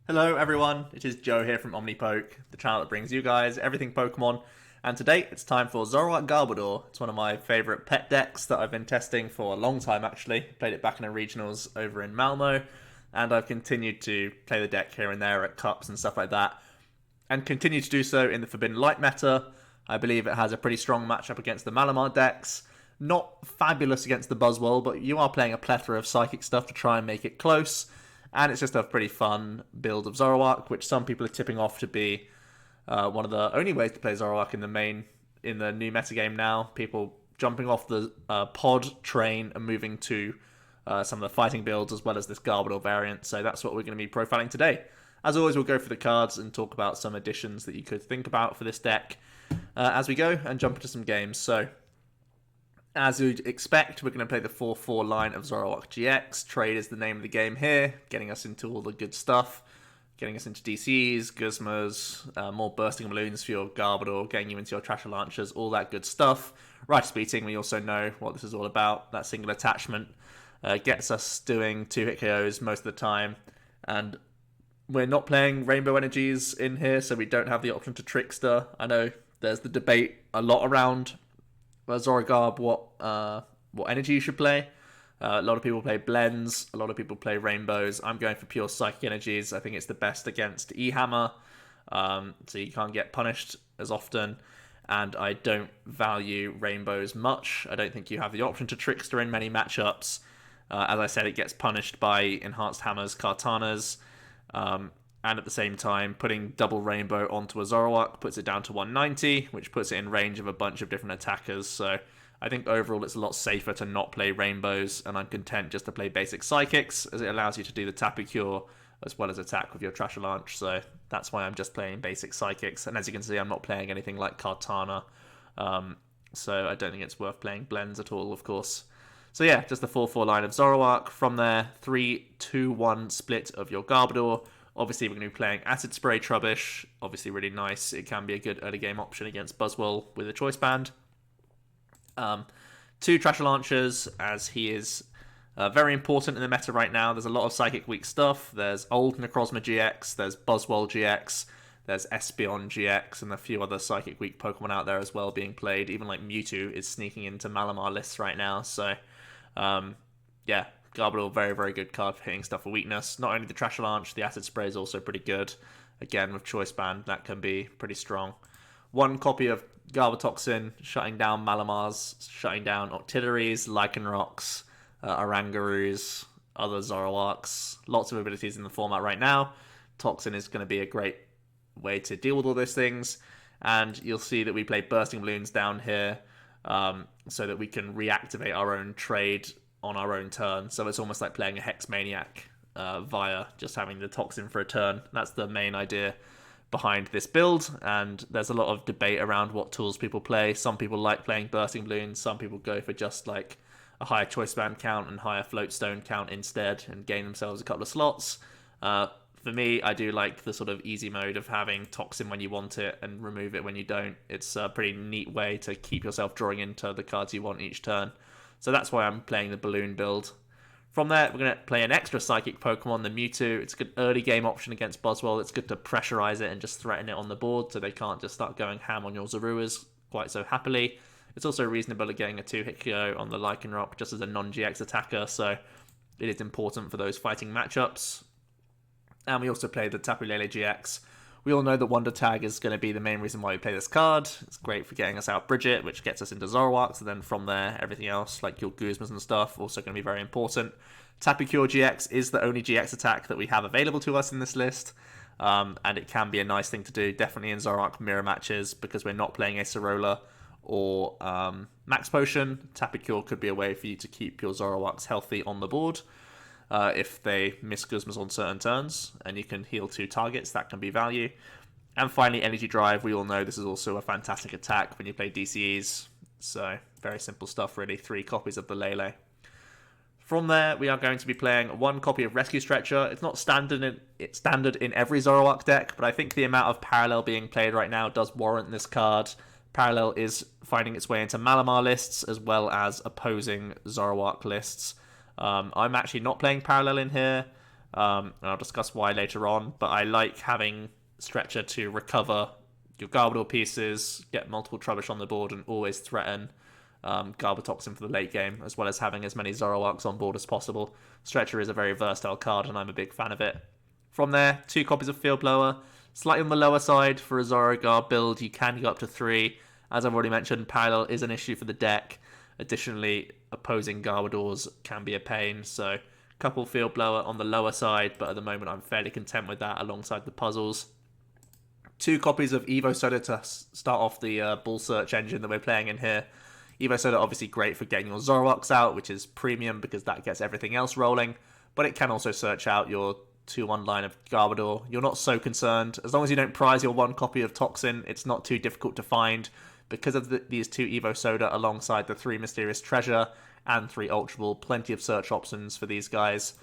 Hello everyone, it is Joe here from OmniPoke, the channel that brings you guys everything Pokemon, and today it's time for Zoroark Garbodor. It's one of my favourite pet decks that I've been testing for a long time actually. Played it back in the regionals over in Malmo, and I've continued to play the deck here and there at cups and stuff like that, and continue to do so in the Forbidden Light meta. I believe it has a pretty strong matchup against the Malamar decks. Not fabulous against the Buzzwole, but you are playing a plethora of Psychic stuff to try and make it close. And it's just a pretty fun build of Zoroark, which some people are tipping off to be one of the only ways to play Zoroark in the new metagame now. People jumping off the pod train and moving to some of the fighting builds as well as this Garbodor variant. So that's what we're going to be profiling today. As always, we'll go for the cards and talk about some additions that you could think about for this deck as we go and jump into some games. So as you'd expect, we're going to play the 4-4 line of Zoroark GX. Trade is the name of the game here, getting us into all the good stuff, getting us into DCs, Guzmas, more Bursting Balloons for your Garbodor, getting you into your Treasure Launchers, all that good stuff. Righteous Beating, we also know what this is all about. That single attachment gets us doing 2-hit KOs most of the time, and we're not playing Rainbow Energies in here, so we don't have the option to Trickster. I know there's the debate a lot around ZoroGarb, what energy you should play. A lot of people play blends, a lot of people play rainbows. I'm going for pure psychic energies. I think it's the best against E-Hammer, so you can't get punished as often, and I don't value rainbows much. I don't think you have the option to Trickster in many matchups. As I said, it gets punished by Enhanced Hammers, Kartanas, and at the same time, putting double rainbow onto a Zoroark puts it down to 190, which puts it in range of a bunch of different attackers. So I think overall it's a lot safer to not play rainbows, and I'm content just to play basic psychics, as it allows you to do the Tapu Cure as well as attack with your Treasure Launch. So that's why I'm just playing basic psychics. And as you can see, I'm not playing anything like Kartana, so I don't think it's worth playing blends at all, of course. So yeah, just the 4-4 line of Zoroark. From there, 3-2-1 split of your Garbodor. Obviously, we're going to be playing Acid Spray Trubbish. Obviously, really nice. It can be a good early game option against Buzzwole with a Choice Band. 2 Treasure Launchers, as he is very important in the meta right now. There's a lot of Psychic Weak stuff. There's old Necrozma GX, there's Buzzwole GX, there's Espeon GX, and a few other Psychic Weak Pokemon out there as well being played. Even like Mewtwo is sneaking into Malamar lists right now. So, yeah. Garbodor, very, very good card for hitting stuff for weakness. Not only the Treasure Launch, the Acid Spray is also pretty good. Again, with Choice Band, that can be pretty strong. 1 copy of Garbotoxin, shutting down Malamars, shutting down Octilleries, Lycanrocs, Orangaroos, other Zoroarks. Lots of abilities in the format right now. Toxin is going to be a great way to deal with all those things. And you'll see that we play Bursting Balloons down here so that we can reactivate our own trade on our own turn. So it's almost like playing a Hex Maniac via just having the Toxin for a turn. That's the main idea behind this build, and there's a lot of debate around what tools people play. Some people like playing Bursting Balloons, some people go for just like a higher Choice Band count and higher Float Stone count instead and gain themselves a couple of slots. For me, I do like the sort of easy mode of having Toxin when you want it and remove it when you don't. It's a pretty neat way to keep yourself drawing into the cards you want each turn. So that's why I'm playing the Balloon build. From there, we're going to play an extra Psychic Pokemon, the Mewtwo. It's a good early game option against Buzzwole. It's good to pressurize it and just threaten it on the board so they can't just start going ham on your Zoruas quite so happily. It's also reasonable at getting a 2-hit KO on the Lycanroc just as a non-GX attacker, so it is important for those fighting matchups. And we also play the Tapu Lele-GX. We all know that Wonder Tag is going to be the main reason why we play this card. It's great for getting us out Brigette, which gets us into Zoroark. So then from there, everything else, like your Guzmas and stuff, also going to be very important. Tapu Cure GX is the only GX attack that we have available to us in this list. And it can be a nice thing to do, definitely in Zoroark mirror matches, because we're not playing a Acerola or Max Potion. Tapu Cure could be a way for you to keep your Zoroarks healthy on the board. If they miss Guzmas on certain turns, and you can heal 2 targets, that can be value. And finally, Energy Drive. We all know this is also a fantastic attack when you play DCEs. So, very simple stuff really, 3 copies of the Lele. From there, we are going to be playing 1 copy of Rescue Stretcher. It's not standard in every Zoroark deck, but I think the amount of Parallel being played right now does warrant this card. Parallel is finding its way into Malamar lists, as well as opposing Zoroark lists. I'm actually not playing Parallel in here. And I'll discuss why later on, but I like having Stretcher to recover your Garbodor pieces, get multiple Trubbish on the board, and always threaten Garbotoxin for the late game, as well as having as many Zoroarks on board as possible. Stretcher is a very versatile card, and I'm a big fan of it. From there, 2 copies of Field Blower. Slightly on the lower side for a ZoroGarb build, you can go up to 3. As I've already mentioned, parallel is an issue for the deck. Additionally, opposing Garbodors can be a pain, so couple Field Blower on the lower side, but at the moment I'm fairly content with that alongside the puzzles. 2 copies of Evosoda to start off the ball search engine that we're playing in here. Evosoda obviously great for getting your Zoroarks out, which is premium because that gets everything else rolling, but it can also search out your 2-1 line of Garbodor. You're not so concerned. As long as you don't prize your 1 copy of Toxin, it's not too difficult to find because of these 2 Evosoda alongside the 3 Mysterious Treasure and 3 Ultra Ball. Plenty of search options for these guys.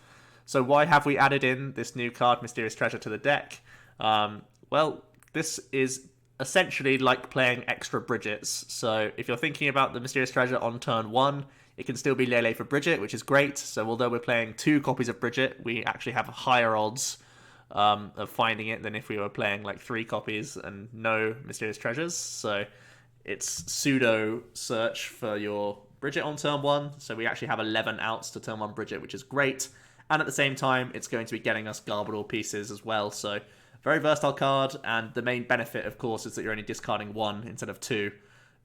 So why have we added in this new card, Mysterious Treasure, to the deck? Well, this is essentially like playing extra Brigettes. So if you're thinking about the Mysterious Treasure on turn 1, it can still be Lele for Brigette, which is great. So although we're playing 2 copies of Brigette, we actually have higher odds of finding it than if we were playing like 3 copies and no Mysterious Treasures. So it's pseudo search for your Brigette on turn 1. So we actually have 11 outs to turn 1 Brigette, which is great. And at the same time, it's going to be getting us Garbodor pieces as well. So very versatile card. And the main benefit, of course, is that you're only discarding 1 instead of 2.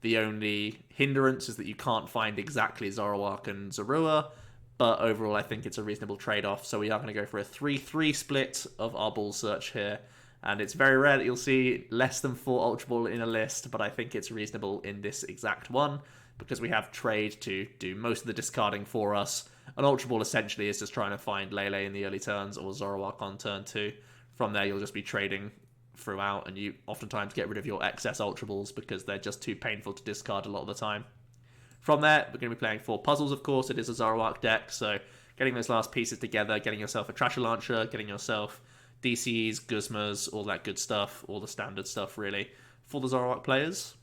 The only hindrance is that you can't find exactly Zoroark and Zorua, but overall I think it's a reasonable trade-off. So we are going to go for a 3-3 split of our ball search here, and it's very rare that you'll see less than 4 Ultra Ball in a list, but I think it's reasonable in this exact one, because we have trade to do most of the discarding for us. An Ultra Ball essentially is just trying to find Lele in the early turns or Zoroark on turn 2. From there you'll just be trading throughout, and you oftentimes get rid of your excess Ultra Balls because they're just too painful to discard a lot of the time. From there, we're going to be playing 4 puzzles, of course. It is a Zoroark deck, so getting those last pieces together, getting yourself a Trasher Launcher, getting yourself DCs, Guzmas, all that good stuff, all the standard stuff, really, for the Zoroark players.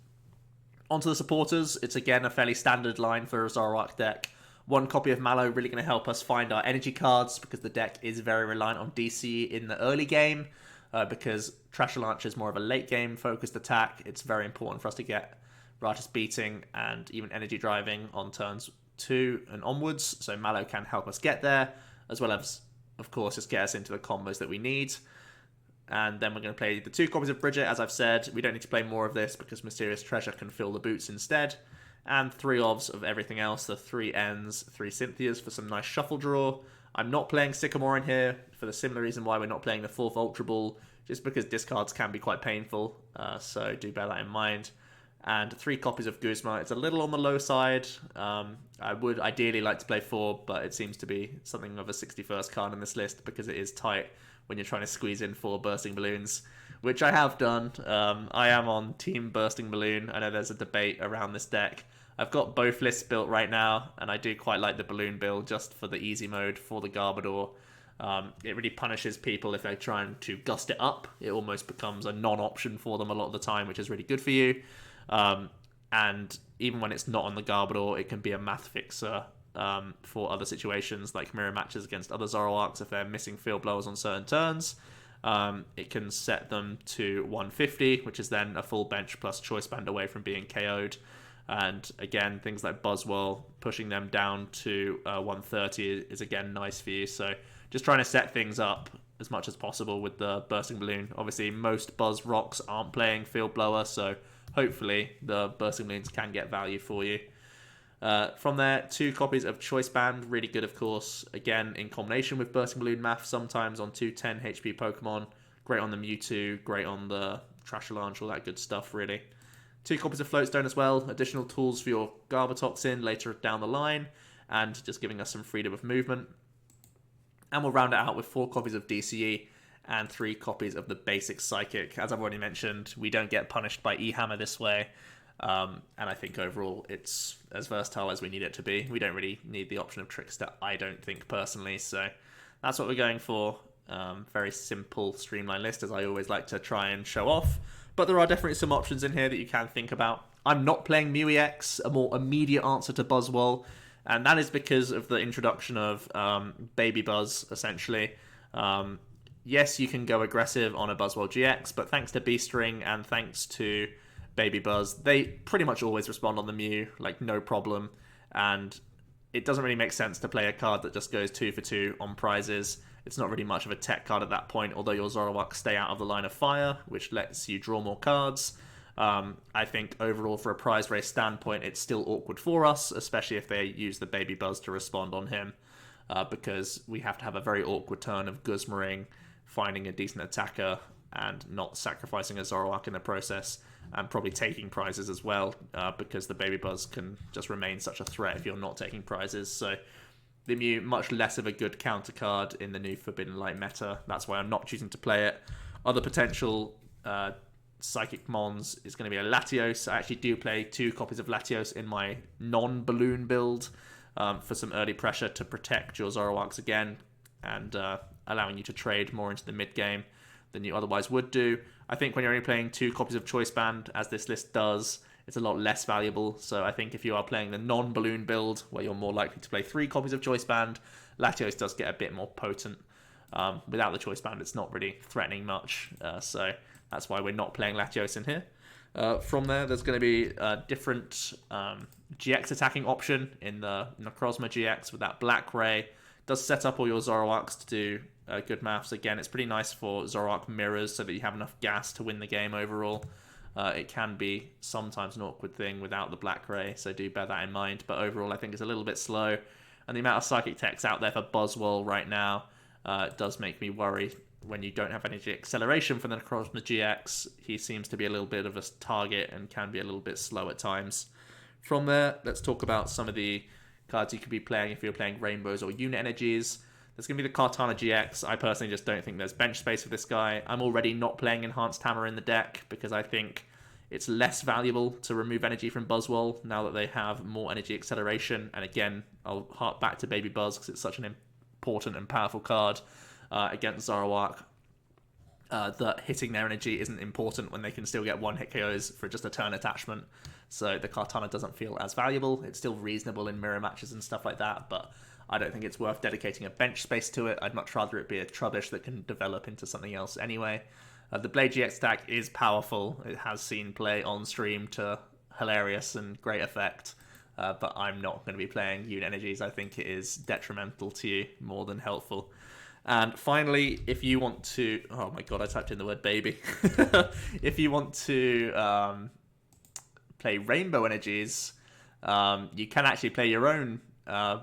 Onto the supporters, it's again a fairly standard line for a Zoroark deck. 1 copy of Mallow really going to help us find our energy cards because the deck is very reliant on DC in the early game. Because Trasher Launcher is more of a late game focused attack, it's very important for us to get Ratus beating and even energy driving on turns 2 and onwards, so Mallow can help us get there, as well as, of course, just get us into the combos that we need. And then we're going to play the 2 copies of Brigette, as I've said. We don't need to play more of this because Mysterious Treasure can fill the boots instead. And 3 OVs of everything else, the 3 Ns, 3 Cynthias for some nice shuffle draw. I'm not playing Sycamore in here for the similar reason why we're not playing the 4th Ultra Ball, just because discards can be quite painful, so do bear that in mind. And 3 copies of Guzma. It's a little on the low side. I would ideally like to play 4, but it seems to be something of a 61st card in this list because it is tight when you're trying to squeeze in 4 Bursting Balloons, which I have done. I am on Team Bursting Balloon. I know there's a debate around this deck. I've got both lists built right now, and I do quite like the balloon build just for the easy mode for the Garbodor. It really punishes people if they're trying to gust it up. It almost becomes a non-option for them a lot of the time, which is really good for you. And even when it's not on the Garbodor, it can be a math fixer for other situations, like mirror matches against other Zoroarks if they're missing Field Blowers on certain turns. It can set them to 150, which is then a full bench plus Choice Band away from being KO'd. And again, things like Buzzwole, pushing them down to 130 is again nice for you. So just trying to set things up as much as possible with the Bursting Balloon. Obviously, most Buzz Rocks aren't playing Field Blower, so hopefully the Bursting Balloons can get value for you. From there, 2 copies of Choice Band, really good of course, again in combination with Bursting Balloon Math, sometimes on 2 10 HP Pokemon, great on the Mewtwo, great on the Trasher Launch, all that good stuff really. 2 copies of Float Stone as well, additional tools for your Garbotoxin later down the line, and just giving us some freedom of movement. And we'll round it out with 4 copies of DCE and 3 copies of the basic Psychic. As I've already mentioned, we don't get punished by E-Hammer this way, and I think overall it's as versatile as we need it to be. We don't really need the option of Trickster, I don't think personally, so that's what we're going for. Very simple, streamlined list, as I always like to try and show off. But there are definitely some options in here that you can think about. I'm not playing Mew EX, a more immediate answer to Buzzwole, and that is because of the introduction of Baby Buzz, essentially. Yes, you can go aggressive on a Buzzwell GX, but thanks to B-String and thanks to Baby Buzz, they pretty much always respond on the Mew, like no problem. And it doesn't really make sense to play a card that just goes 2 for 2 on prizes. It's not really much of a tech card at that point, although your Zoroark stay out of the line of fire, which lets you draw more cards. I think overall, for a prize race standpoint, it's still awkward for us, especially if they use the Baby Buzz to respond on him, because we have to have a very awkward turn of Guzmaing, finding a decent attacker, and not sacrificing a Zoroark in the process, and probably taking prizes as well, because the Baby Buzz can just remain such a threat if you're not taking prizes. So the Mew, much less of a good counter card in the new Forbidden Light meta. That's why I'm not choosing to play it. Other potential Psychic Mons is going to be a Latios. I actually do play 2 copies of Latios in my non-balloon build for some early pressure to protect your Zoroarks again, and allowing you to trade more into the mid-game than you otherwise would do. I think when you're only playing 2 copies of Choice Band, as this list does, it's a lot less valuable. So I think if you are playing the non-balloon build, where you're more likely to play 3 copies of Choice Band, Latios does get a bit more potent. Without the Choice Band, it's not really threatening much. So that's why we're not playing Latios in here. From there's going to be a different GX attacking option in the Necrozma GX with that Black Ray. Does set up all your Zoroarks to do good maths. Again, it's pretty nice for Zoroark mirrors so that you have enough gas to win the game overall. It can be sometimes an awkward thing without the Black Ray, so do bear that in mind. But overall, I think it's a little bit slow. And the amount of Psychic Techs out there for Buzzwell right now does make me worry. When you don't have energy acceleration for the Necrozma GX, he seems to be a little bit of a target and can be a little bit slow at times. From there, let's talk about some of the cards you could be playing if you're playing Rainbows or Unit Energies. There's going to be the Kartana GX. I personally just don't think there's bench space for this guy. I'm already not playing Enhanced Hammer in the deck because I think it's less valuable to remove energy from Buzzwell now that they have more energy acceleration. And again, I'll hark back to Baby Buzz because it's such an important and powerful card against Zoroark. That hitting their energy isn't important when they can still get 1-hit KOs for just a turn attachment. So the Kartana doesn't feel as valuable. It's still reasonable in mirror matches and stuff like that, but I don't think it's worth dedicating a bench space to it. I'd much rather it be a Trubbish that can develop into something else anyway. The Blade GX stack is powerful. It has seen play on stream to hilarious and great effect, but I'm not going to be playing Unit Energies. I think it is detrimental to you more than helpful. And finally, if you want to... Oh my god, I typed in the word baby. If you want to play Rainbow Energies, you can actually play your own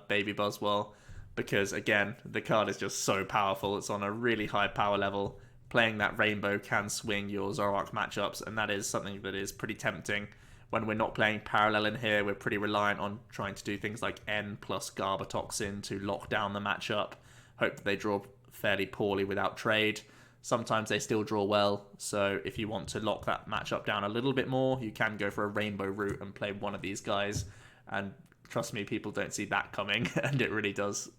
Baby Buzzwell, because again, the card is just so powerful. It's on a really high power level. Playing that Rainbow can swing your Zoroark matchups, and that is something that is pretty tempting. When we're not playing Parallel in here, we're pretty reliant on trying to do things like N plus Garbotoxin to lock down the matchup. Hope that they draw fairly poorly without trade. Sometimes they still draw well, so if you want to lock that matchup down a little bit more, you can go for a Rainbow route and play one of these guys. And trust me, people don't see that coming, and it really does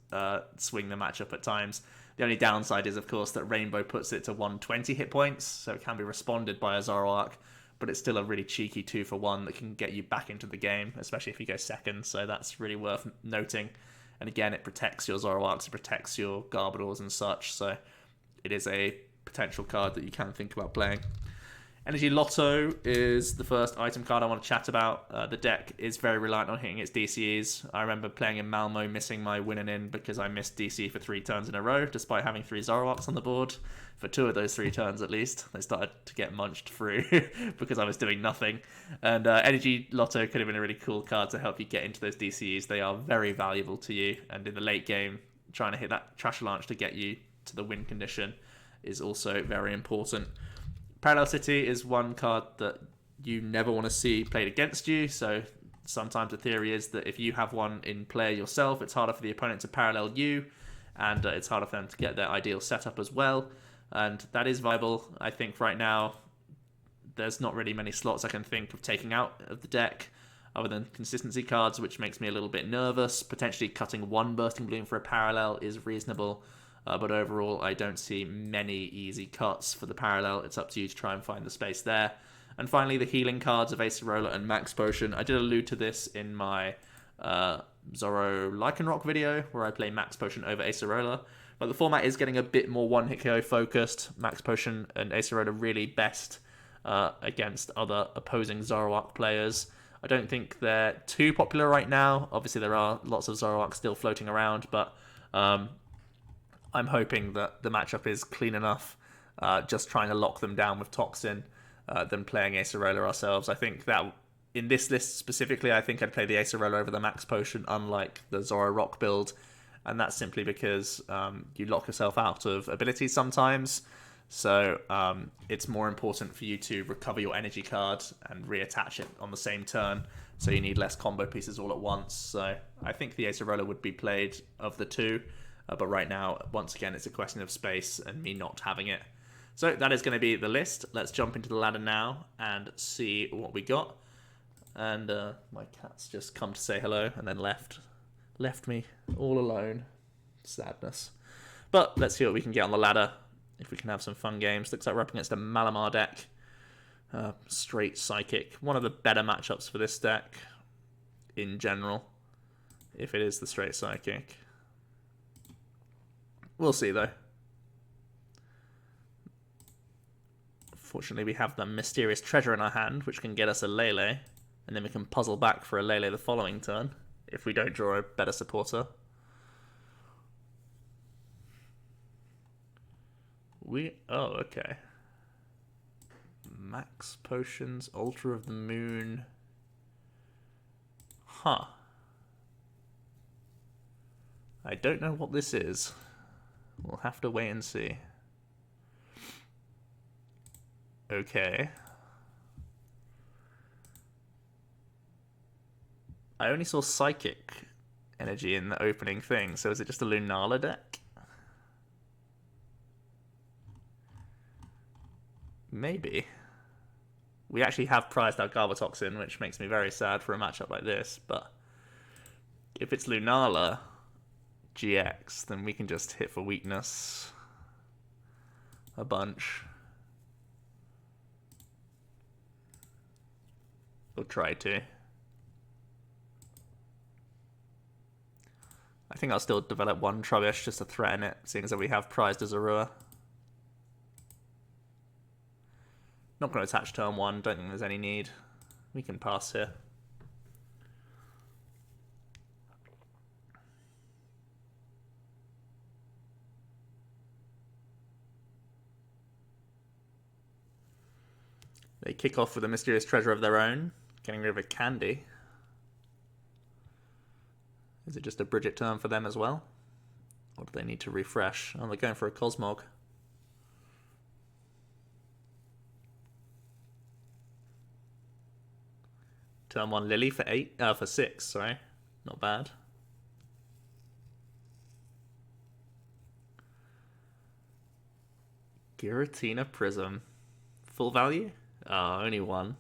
swing the matchup at times. The only downside is, of course, that Rainbow puts it to 120 hit points, so it can be responded by a Zoroark, but it's still a really cheeky 2-for-1 that can get you back into the game, especially if you go second, so that's really worth noting. And again, it protects your Zoroarks, it protects your Garbodors and such, so it is a potential card that you can think about playing. Energy Lotto is the first item card I want to chat about. The deck is very reliant on hitting its DCEs. I remember playing in Malmo, missing my winning in because I missed DC for 3 turns in a row, despite having 3 Zoroarks on the board. For 2 of those 3 turns at least, they started to get munched through because I was doing nothing. And Energy Lotto could have been a really cool card to help you get into those DCEs. They are very valuable to you, and in the late game, trying to hit that Trash Launch to get you to the win condition is also very important. Parallel City is one card that you never want to see played against you, so sometimes the theory is that if you have one in play yourself, it's harder for the opponent to parallel you, and it's harder for them to get their ideal setup as well, and that is viable. I think right now there's not really many slots I can think of taking out of the deck other than consistency cards, which makes me a little bit nervous. Potentially cutting 1 Bursting Balloon for a parallel is reasonable. But overall, I don't see many easy cuts for the parallel. It's up to you to try and find the space there. And finally, the healing cards of Acerola and Max Potion. I did allude to this in my Zoro Lycanroc video, where I play Max Potion over Acerola. But the format is getting a bit more one-hit KO focused. Max Potion and Acerola really best against other opposing Zoroark players. I don't think they're too popular right now. Obviously, there are lots of Zoroark still floating around, but I'm hoping that the matchup is clean enough, just trying to lock them down with Toxin, than playing Acerola ourselves. I think that in this list specifically, I think I'd play the Acerola over the Max Potion, unlike the Zoroark build, and that's simply because you lock yourself out of abilities sometimes. So it's more important for you to recover your energy card and reattach it on the same turn, so you need less combo pieces all at once. So I think the Acerola would be played of the two, but right now, once again, it's a question of space and me not having it. So that is going to be the list. Let's jump into the ladder now and see what we got. And my cat's just come to say hello and then left me all alone. Sadness. But let's see what we can get on the ladder. If we can have some fun games. Looks like we're up against a Malamar deck. Straight Psychic. One of the better matchups for this deck in general. If it is the Straight Psychic. We'll see though. Fortunately we have the Mysterious Treasure in our hand, which can get us a Lele. And then we can puzzle back for a Lele the following turn. If we don't draw a better supporter. Oh, okay. Max Potions, Ultra of the Moon. Huh. I don't know what this is. We'll have to wait and see. Okay. I only saw Psychic energy in the opening thing, so is it just a Lunala deck? Maybe. We actually have prized our Garbotoxin, which makes me very sad for a matchup like this, but if it's Lunala GX, then we can just hit for weakness a bunch. We'll try to. I think I'll still develop one Trubbish just to threaten it, seeing as that we have prized a Zorua. Not going to attach turn one, don't think there's any need. We can pass here. They kick off with a Mysterious Treasure of their own, getting rid of a Candy. Is it just a Brigette turn for them as well? Or do they need to refresh? Oh, they're going for a Cosmog. Turn one Lily for 6, sorry. Not bad. Giratina Prism. Full value? Oh, only one.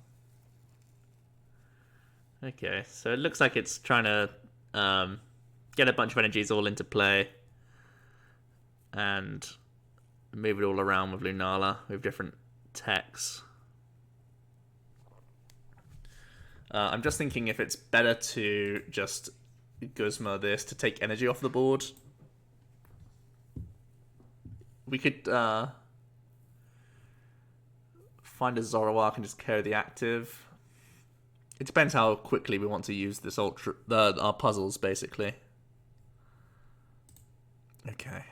Okay, so it looks like it's trying to get a bunch of energies all into play and move it all around with Lunala with different techs. I'm just thinking if it's better to just Guzma this to take energy off the board. We could find a Zoroark and just carry the active. It depends how quickly we want to use this our puzzles, basically. Okay.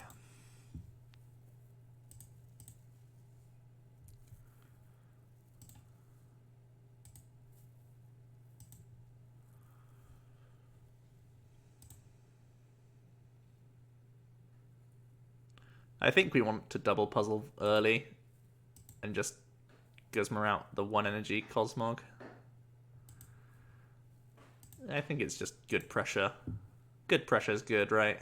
I think we want to double puzzle early and just Guzma out the one energy Cosmog. I think it's just good pressure. Good pressure is good, right?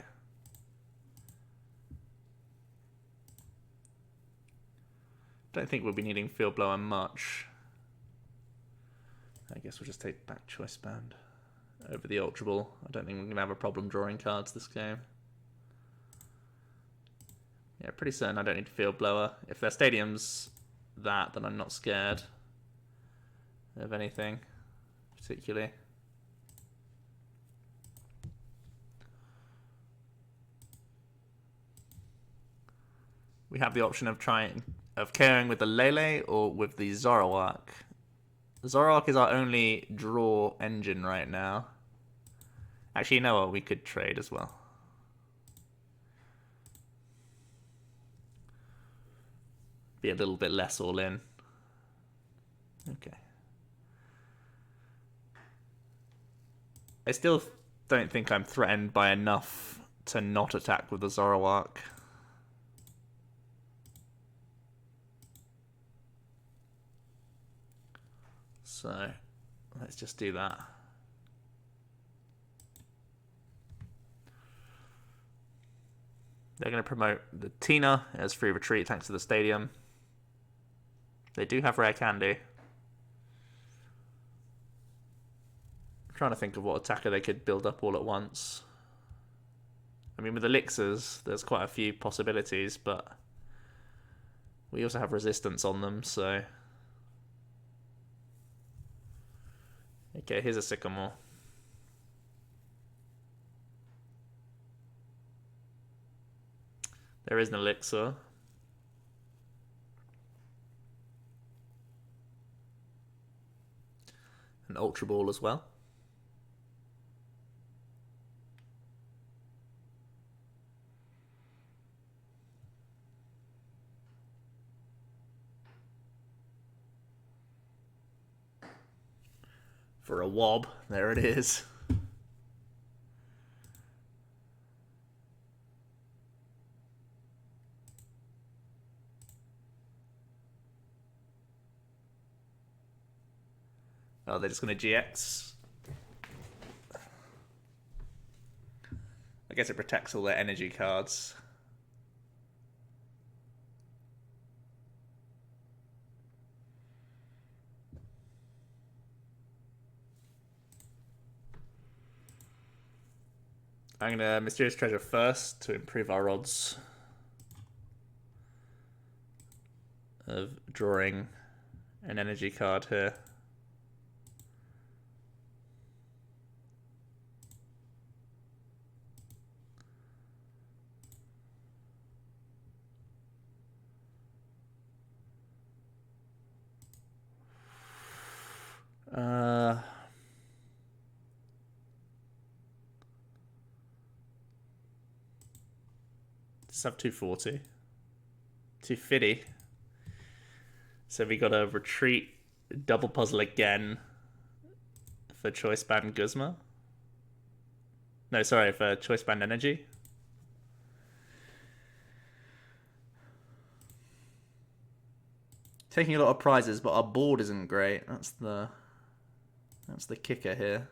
Don't think we'll be needing Field Blower much. I guess we'll just take back Choice Band over the Ultra Ball. I don't think we're going to have a problem drawing cards this game. Yeah, pretty certain I don't need Field Blower. If their stadium's that, then I'm not scared of anything particularly. we have the option of KOing with the Lele or with the Zoroark. Zoroark is our only draw engine right now. Actually, you know what? We could trade as well. Be a little bit less all in. Okay. I still don't think I'm threatened by enough to not attack with the Zoroark. So, let's just do that. They're going to promote the Tina as free retreat thanks to the stadium. They do have rare candy. I'm trying to think of what attacker they could build up all at once. I mean, with elixirs, there's quite a few possibilities, but we also have resistance on them, so... Okay, here's a Sycamore. There is an elixir. An Ultra Ball as well. For a wob, there it is. Oh, they're just going to GX. I guess it protects all their energy cards. I'm going to Mysterious Treasure first to improve our odds of drawing an energy card here. Sub 240. 250. So we got a retreat double puzzle again for Choice Band Guzma. No, sorry, for Choice Band Energy. Taking a lot of prizes, but our board isn't great. That's the kicker here.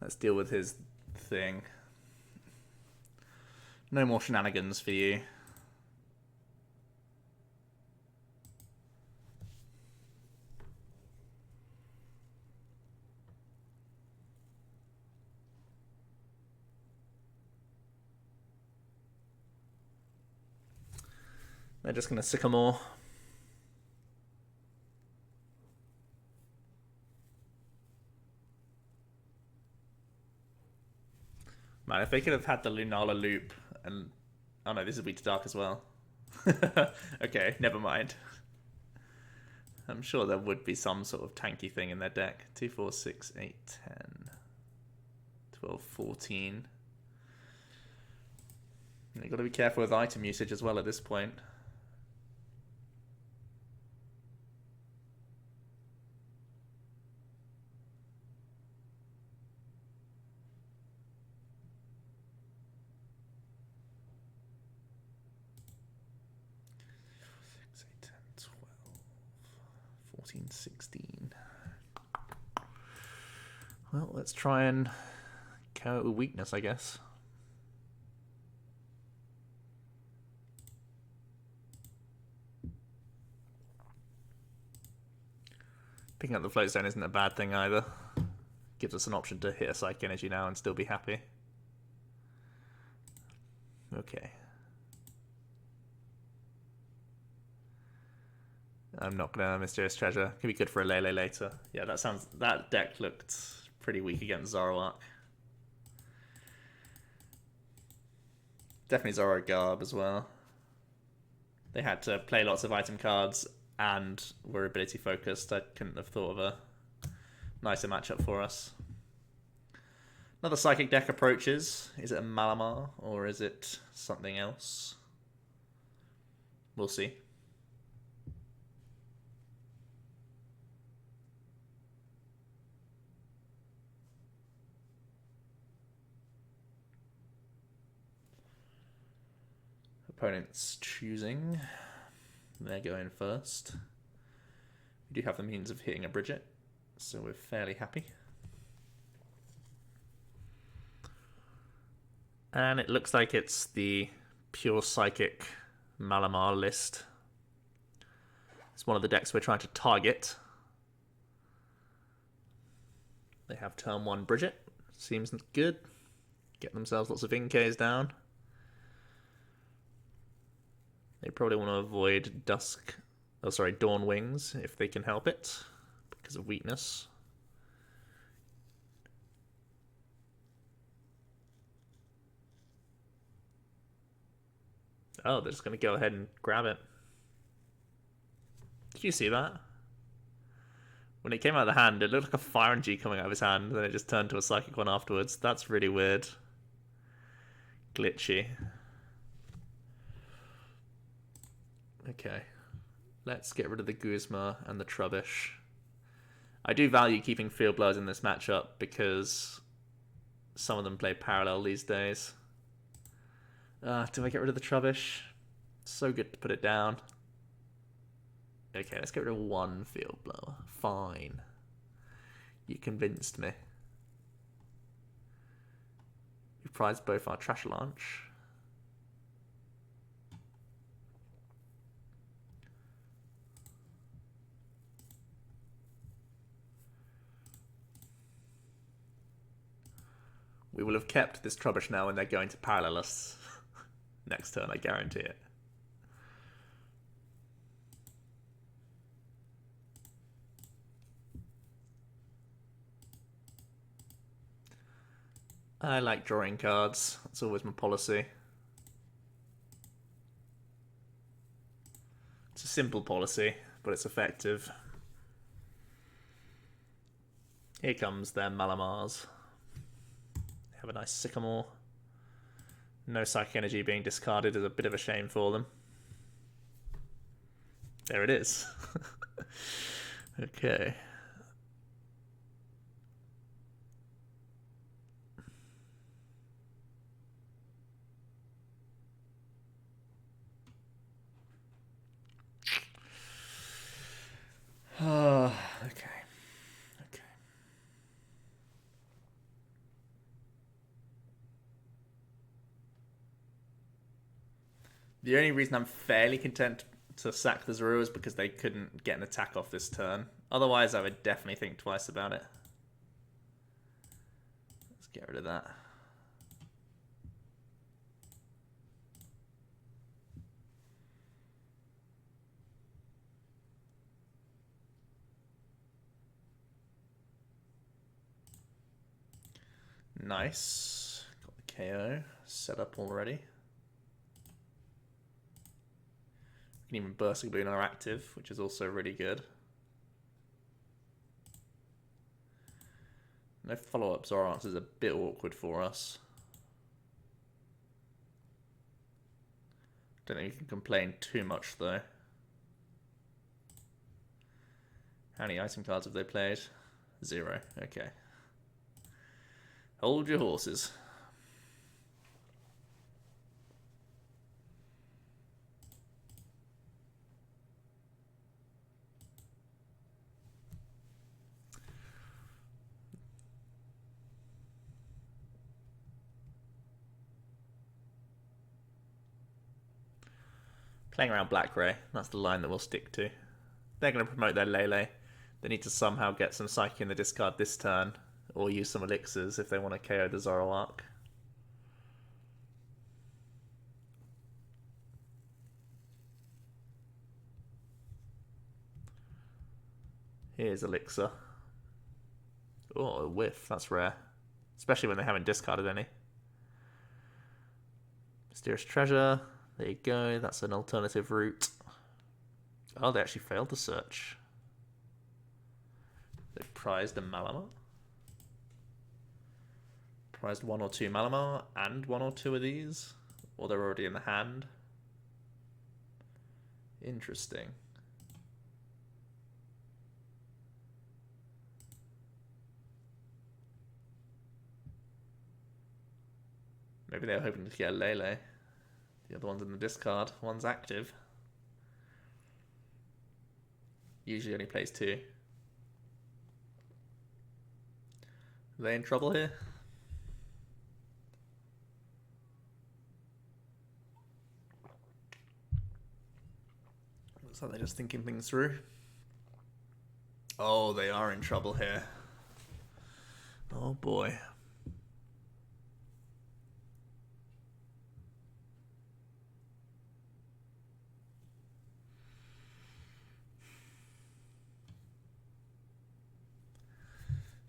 Let's deal with his thing. No more shenanigans for you. They're just going to Sycamore. Man, if they could have had the Lunala loop and... Oh no, this is Weak to Dark as well. Okay, never mind. I'm sure there would be some sort of tanky thing in their deck. 2, 4, 6, 8, 10, 12, 14. You've got to be careful with item usage as well at this point. 16. Well, let's try and KO it with weakness, I guess. Picking up the Float Stone isn't a bad thing either. Gives us an option to hit a Psychic Energy now and still be happy. Okay. I'm not gonna Mysterious Treasure. Could be good for a Lele later. Yeah, that deck looked pretty weak against Zoroark. Definitely ZoroGarb as well. They had to play lots of item cards and were ability focused. I couldn't have thought of a nicer matchup for us. Another Psychic deck approaches. Is it a Malamar or is it something else? We'll see. Opponent's choosing. They're going first. We do have the means of hitting a Brigette, so we're fairly happy. And it looks like it's the pure Psychic Malamar list. It's one of the decks we're trying to target. They have turn 1 Brigette. Seems good. Get themselves lots of Inkays down. They probably want to avoid Dawn Wings if they can help it because of weakness. Oh, they're just going to go ahead and grab it. Did you see that? When it came out of the hand, it looked like a Fire Energy coming out of his hand, and then it just turned to a Psychic one afterwards. That's really weird. Glitchy. Okay. Let's get rid of the Guzma and the Trubbish. I do value keeping Field Blowers in this matchup because some of them play parallel these days. Do I get rid of the Trubbish? So good to put it down. Okay, let's get rid of one Field Blower. Fine. You convinced me. We prized both our Trash Launch. We will have kept this Trubbish now when they're going to parallel us next turn, I guarantee it. I like drawing cards. That's always my policy. It's a simple policy, but it's effective. Here comes their Malamars. Have a nice Sycamore. No Psychic Energy being discarded is a bit of a shame for them. There it is. Okay. Okay. The only reason I'm fairly content to sack the Zorua is because they couldn't get an attack off this turn. Otherwise, I would definitely think twice about it. Let's get rid of that. Nice. Got the KO set up already. We can even Bursting Balloon are active, which is also really good. No follow-up Zoroark is a bit awkward for us. Don't think you can complain too much though. How many item cards have they played? 0. Okay. Hold your horses. Playing around Black Ray, that's the line that we'll stick to. They're going to promote their Lele. They need to somehow get some Psychic in the discard this turn, or use some elixirs if they want to KO the Zoroark. Here's elixir. Oh, a whiff. That's rare. Especially when they haven't discarded any. Mysterious Treasure. There you go. That's an alternative route. Oh, they actually failed the search. They prized a Malamar. Prized 1 or 2 Malamar and 1 or 2 of these. Or they're already in the hand. Interesting. Maybe they were hoping to get a Lele. The other one's in the discard. One's active. Usually only plays 2. Are they in trouble here? Looks like they're just thinking things through. Oh, they are in trouble here. Oh boy.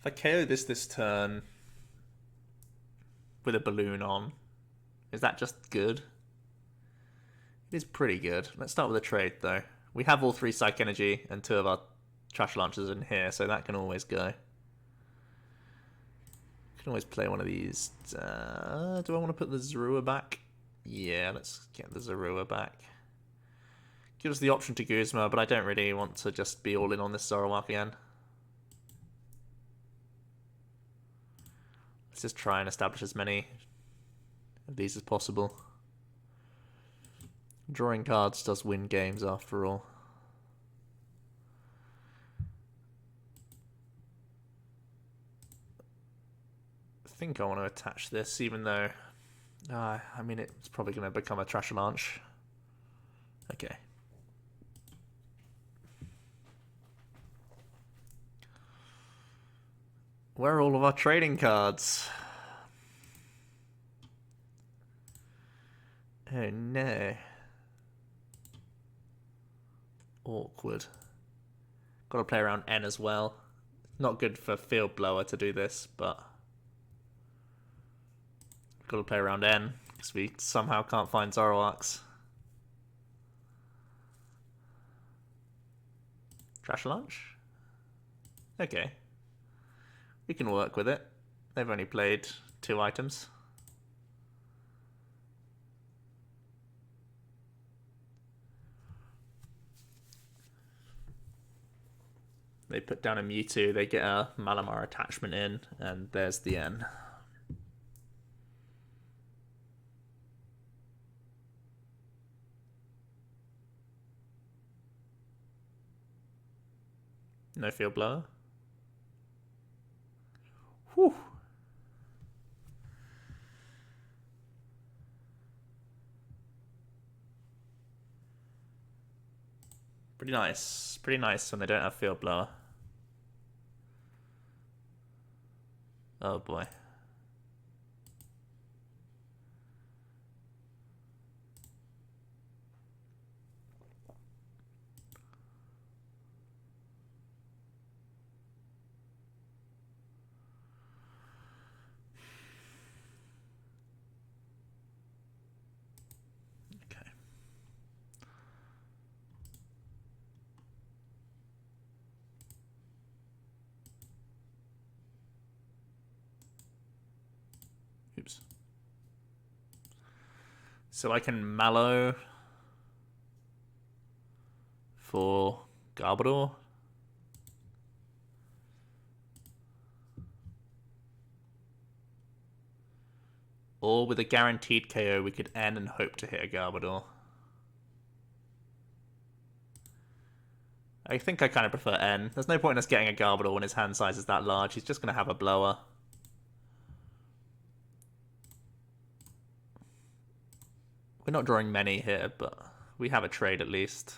If I KO this turn with a balloon on, is that just good? It is pretty good. Let's start with a trade though. We have all 3 Psych Energy and 2 of our trash launchers in here, so that can always go. Can always play one of these. Do I want to put the Zorua back? Yeah, let's get the Zorua back. Gives us the option to Guzma, but I don't really want to just be all in on this Zoroark again. Let's just try and establish as many of these as possible. Drawing cards does win games after all. I think I want to attach this, even though... I mean, it's probably going to become a trash launch. Okay. Where are all of our trading cards? Oh no. Awkward. Got to play around N as well. Not good for Field Blower to do this, but... got to play around N, because we somehow can't find Zoroarks. Trash launch? Okay. We can work with it. They've only played 2 items. They put down a Mewtwo, they get a Malamar attachment in, and there's the N. No Field Blower. Whew. Pretty nice. Pretty nice when they don't have Field Blower. Oh boy. Oops. So I can Mallow for Garbodor. Or with a guaranteed KO, we could N and hope to hit a Garbodor. I think I kind of prefer N. There's no point in us getting a Garbodor when his hand size is that large. He's just going to have a blower. We're not drawing many here, but we have a trade at least.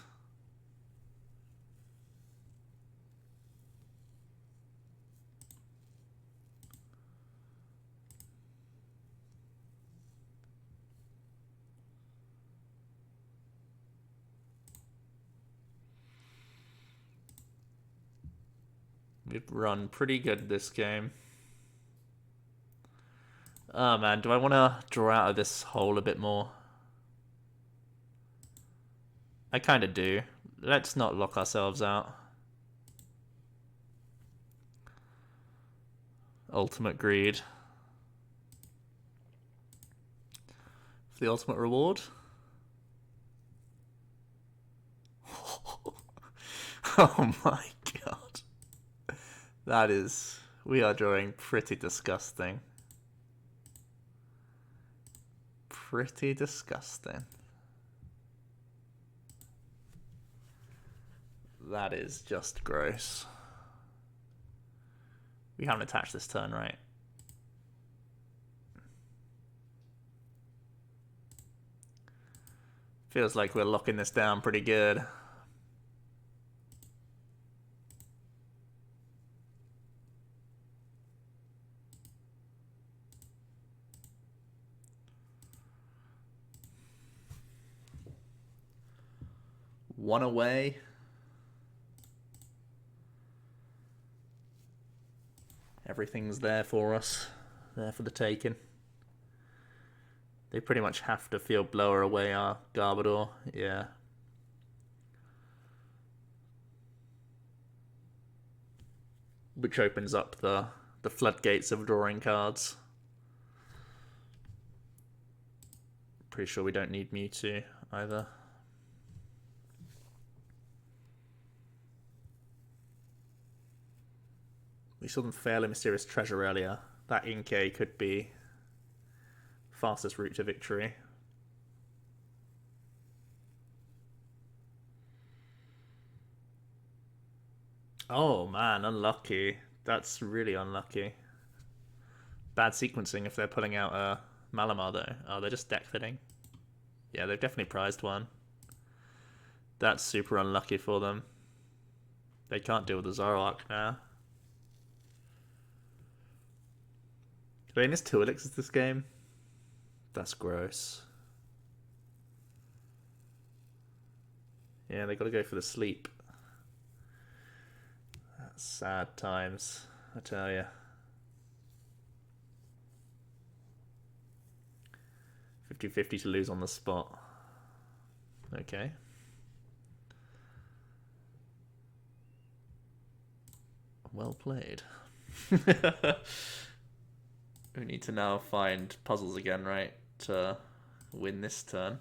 We've run pretty good this game. Oh man, do I want to draw out of this hole a bit more? I kind of do. Let's not lock ourselves out. Ultimate greed. For the ultimate reward. Oh my god. That is... We are drawing pretty disgusting. Pretty disgusting. That is just gross. We haven't attached this turn, right? Feels like we're locking this down pretty good. One away. Everything's there for us. There for the taking. They pretty much have to Field Blower away our Garbodor. Yeah. Which opens up the floodgates of drawing cards. Pretty sure we don't need Mewtwo either. We saw them fail a Mysterious Treasure earlier. That Inkay could be fastest route to victory. Oh man, unlucky. That's really unlucky. Bad sequencing if they're pulling out a Malamar though. Oh, they're just deck fitting. Yeah, they've definitely prized one. That's super unlucky for them. They can't deal with the Zoroark now. Do they miss 2 elixirs this game? That's gross. Yeah, they gotta go for the sleep. That's sad times, I tell ya. 50-50 to lose on the spot. Okay. Well played. We need to now find puzzles again, right? To win this turn.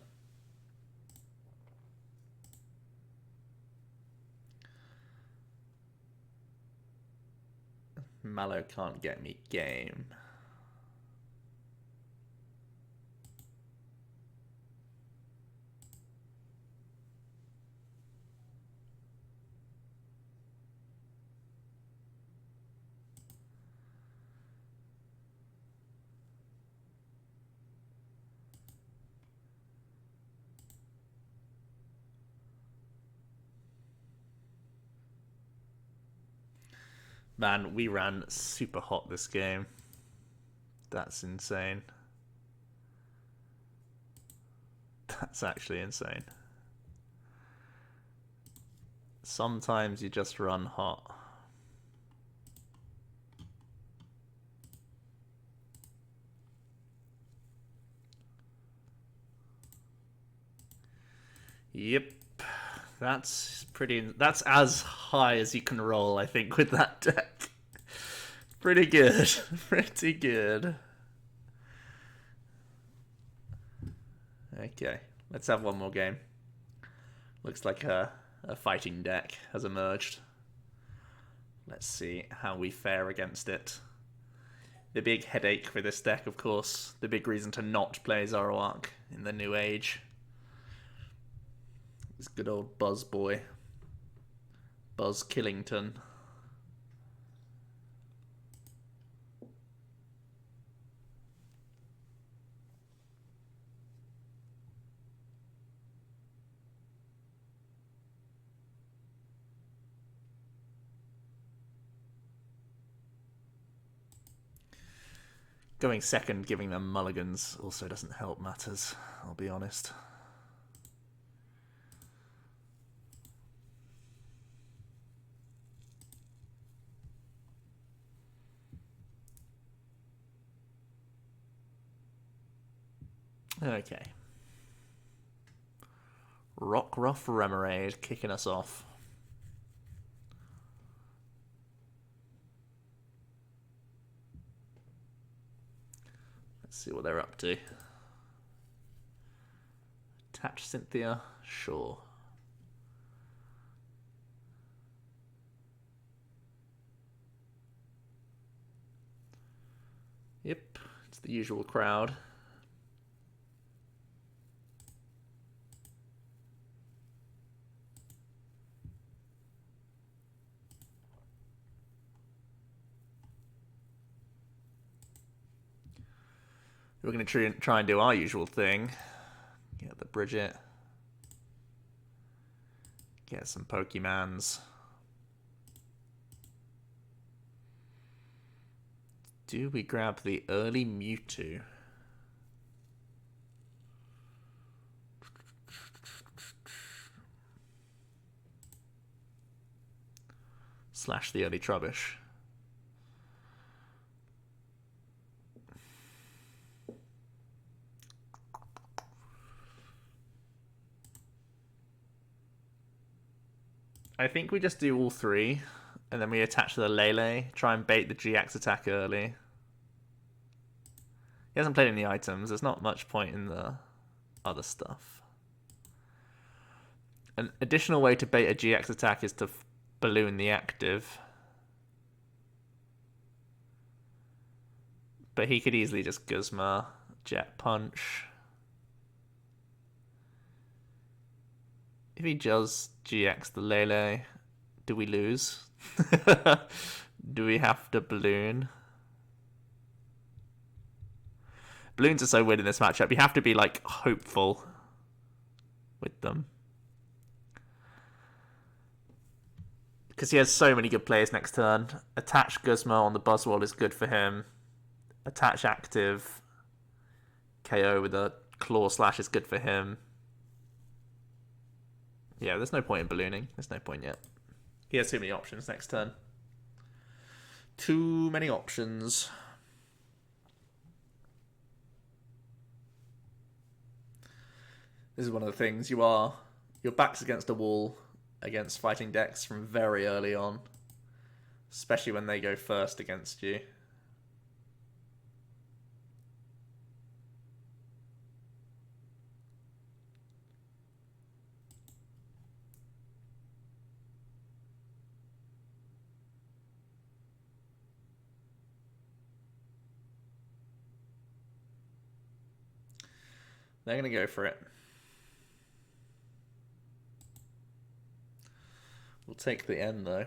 Mallow can't get me game. Man, we ran super hot this game. That's insane. That's actually insane. Sometimes you just run hot. Yep. That's as high as you can roll, I think, with that deck. Pretty good. Pretty good. Okay, let's have one more game. Looks like a fighting deck has emerged. Let's see how we fare against it. The big headache for this deck, of course. The big reason to not play Zoroark in the new age. This good old Buzz boy. Buzz Killington. Going second, giving them mulligans also doesn't help matters, I'll be honest. Okay. Rockruff Remoraid kicking us off. Let's see what they're up to. Attach Cynthia, sure. Yep, it's the usual crowd. We're going to try and do our usual thing. Get the Brigette. Get some Pokemons. Do we grab the early Mewtwo? Slash the early Trubbish. I think we just do all three, and then we attach the Lele, try and bait the GX attack early. He hasn't played any items, there's not much point in the other stuff. An additional way to bait a GX attack is to balloon the active. But he could easily just Guzma, Jet Punch. If he does GX the Lele, do we lose? Do we have to balloon? Balloons are so weird in this matchup. You have to be like hopeful with them. Because he has so many good players next turn. Attach Guzma on the Buzzwole is good for him. Attach active. KO with a Claw Slash is good for him. Yeah, there's no point in ballooning. There's no point yet. He has too many options next turn. Too many options. This is one of the things your back's against a wall against fighting decks from very early on. Especially when they go first against you. They're going to go for it. We'll take the end, though.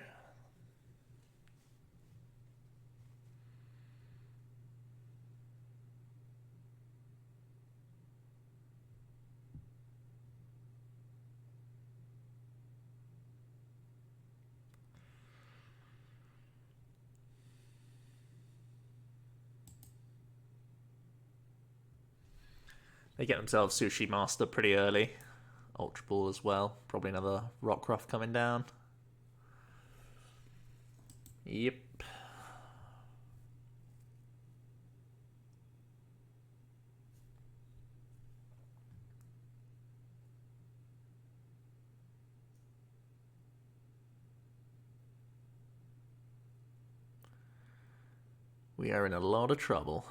They get themselves Sushi Master pretty early. Ultra Ball as well. Probably another Rockruff coming down. Yep. We are in a lot of trouble.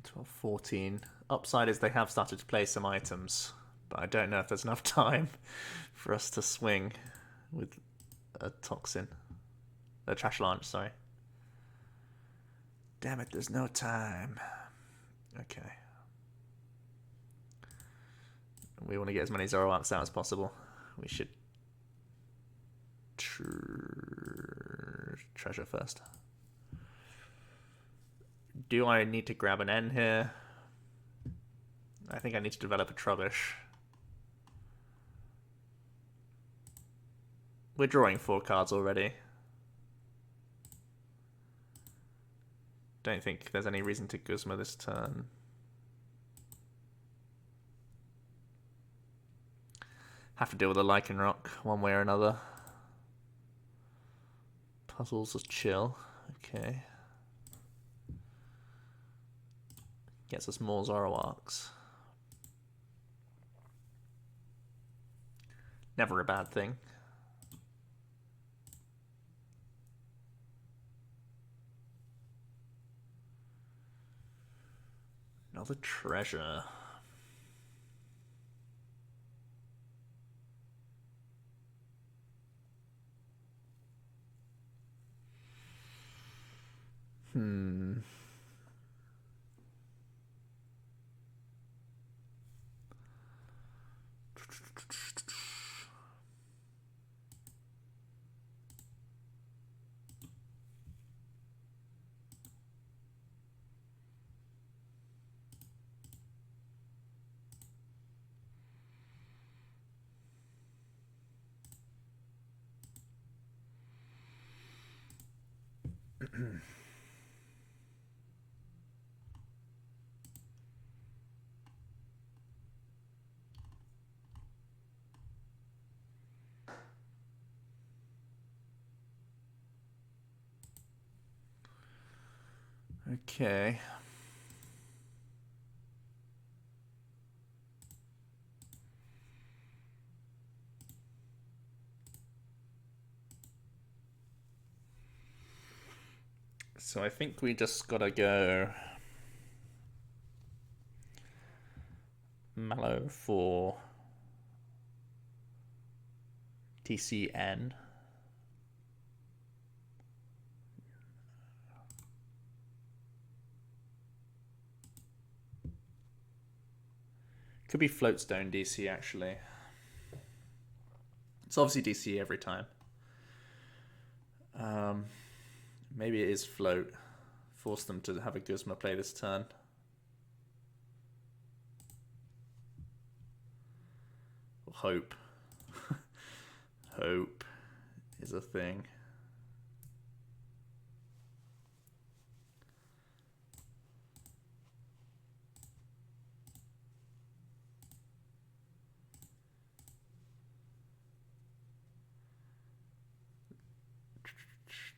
12, 14. Upside is they have started to play some items, but I don't know if there's enough time for us to swing with a Toxin. A Trash Launch, sorry. Damn it, there's no time. Okay. We want to get as many Zoroarks out as possible. We should treasure first. Do I need to grab an N here? I think I need to develop a Trubbish. We're drawing 4 cards already. Don't think there's any reason to Guzma this turn. Have to deal with a Lycanroc one way or another. Puzzles are chill. Okay. Gets us more Zoroarks. Never a bad thing. Another treasure. Okay. So I think we just gotta go Mallow for TCN. Could be Float Stone DC actually. It's obviously DC every time. Maybe it is Float. Force them to have a Guzma play this turn. Or hope. Hope is a thing.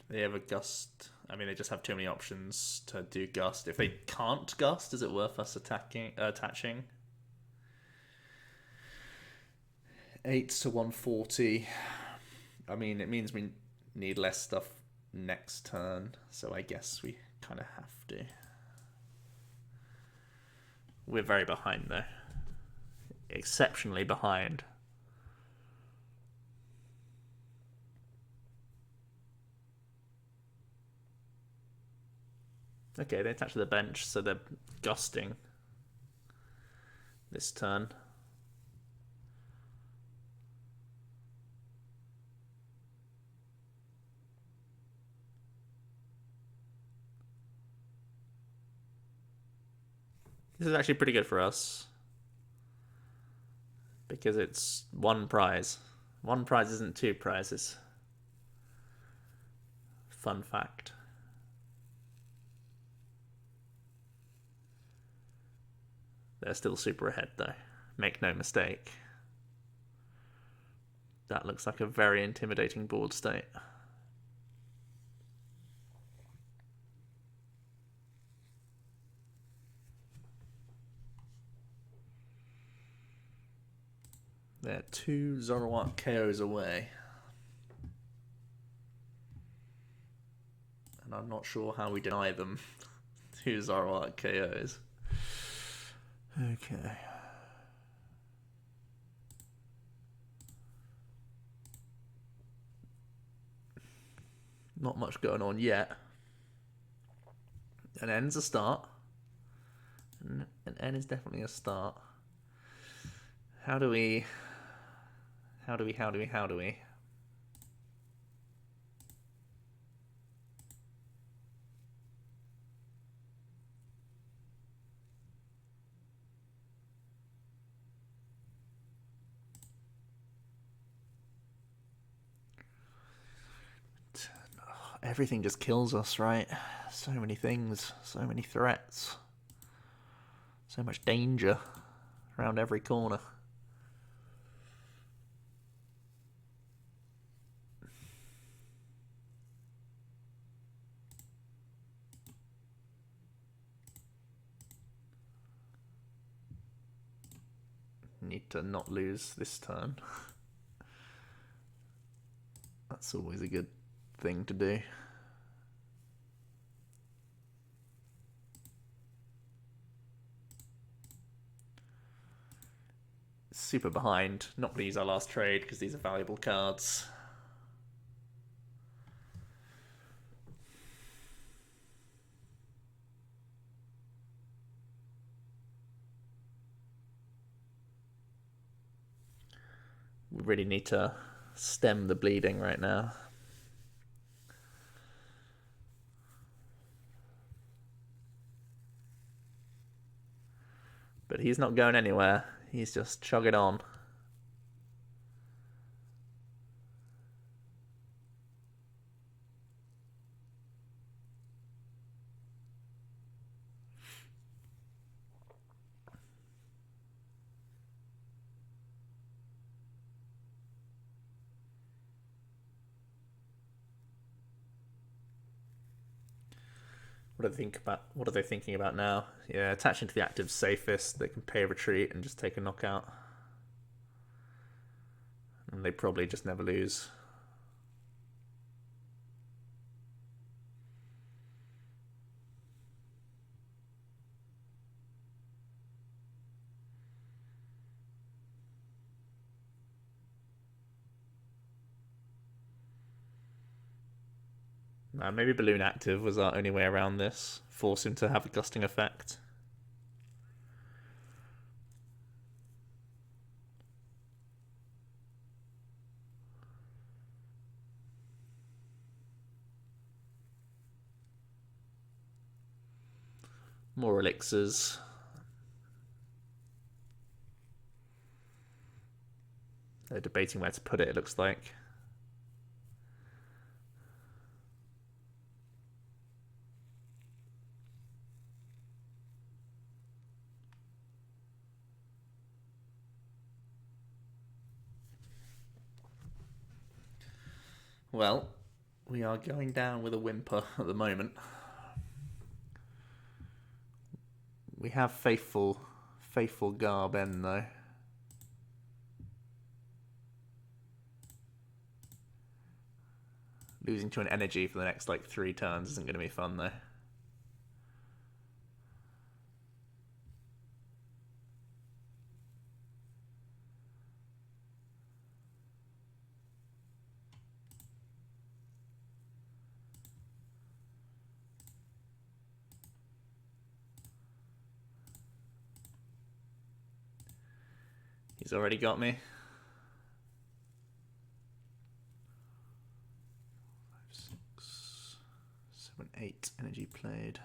They have a Gust. I mean, they just have too many options to do Gust. If they can't Gust, is it worth us attaching? 8 to 140. I mean, it means we need less stuff next turn, so I guess we kind of have to. We're very behind, though. Exceptionally behind. Okay, they attach to the bench, so they're gusting this turn. This is actually pretty good for us, because it's one prize. One prize isn't two prizes. Fun fact. They're still super ahead though, make no mistake. That looks like a very intimidating board state. They're 2 Zoroark KOs away. And I'm not sure how we deny them 2 Zoroark KOs. Okay. Not much going on yet. An N's a start. An N is definitely a start. How do we... Everything just kills us, right? So many things, so many threats, so much danger around every corner. Need to not lose this turn. That's always a good thing to do. Super behind. Not going to use our last trade because these are valuable cards. We really need to stem the bleeding right now. But he's not going anywhere. He's just chugging on. What are they thinking about now? Yeah, attaching to the active's safest. They can pay a retreat and just take a knockout. And they probably just never lose. Maybe Balloon Active was our only way around this. Force him to have a gusting effect. More elixirs. They're debating where to put it, it looks like. Well, we are going down with a whimper at the moment. We have faithful Garb N though. Losing to an energy for the next like 3 turns isn't going to be fun though. He's already got me. 5, 6, 7, 8 energy played.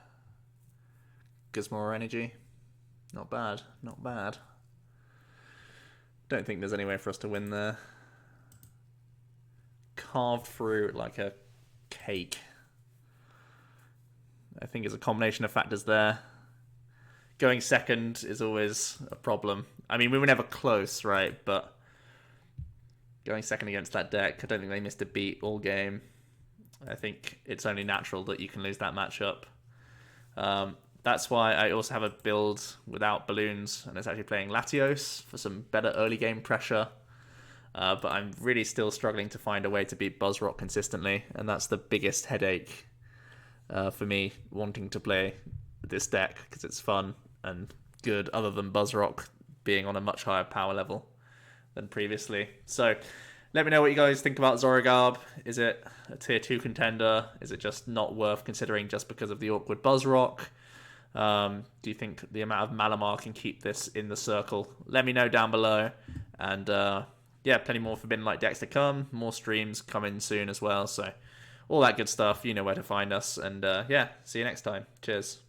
Guzma energy. Not bad, not bad. Don't think there's any way for us to win there. Carved through like a cake. I think it's a combination of factors there. Going second is always a problem. I mean, we were never close, right? But going second against that deck, I don't think they missed a beat all game. I think it's only natural that you can lose that matchup. That's why I also have a build without balloons, and it's actually playing Latios for some better early game pressure. But I'm really still struggling to find a way to beat Buzzrock consistently, and that's the biggest headache for me wanting to play this deck, because it's fun and good, other than Buzzrock being on a much higher power level than previously. So let me know what you guys think about ZoroGarb. Is it a tier 2 contender? Is it just not worth considering just because of the awkward Buzzrock? Do you think the amount of Malamar can keep this in the circle? Let me know down below. And yeah, plenty more Forbidden Light decks to come. More streams coming soon as well. So all that good stuff, you know where to find us. And yeah, see you next time. Cheers.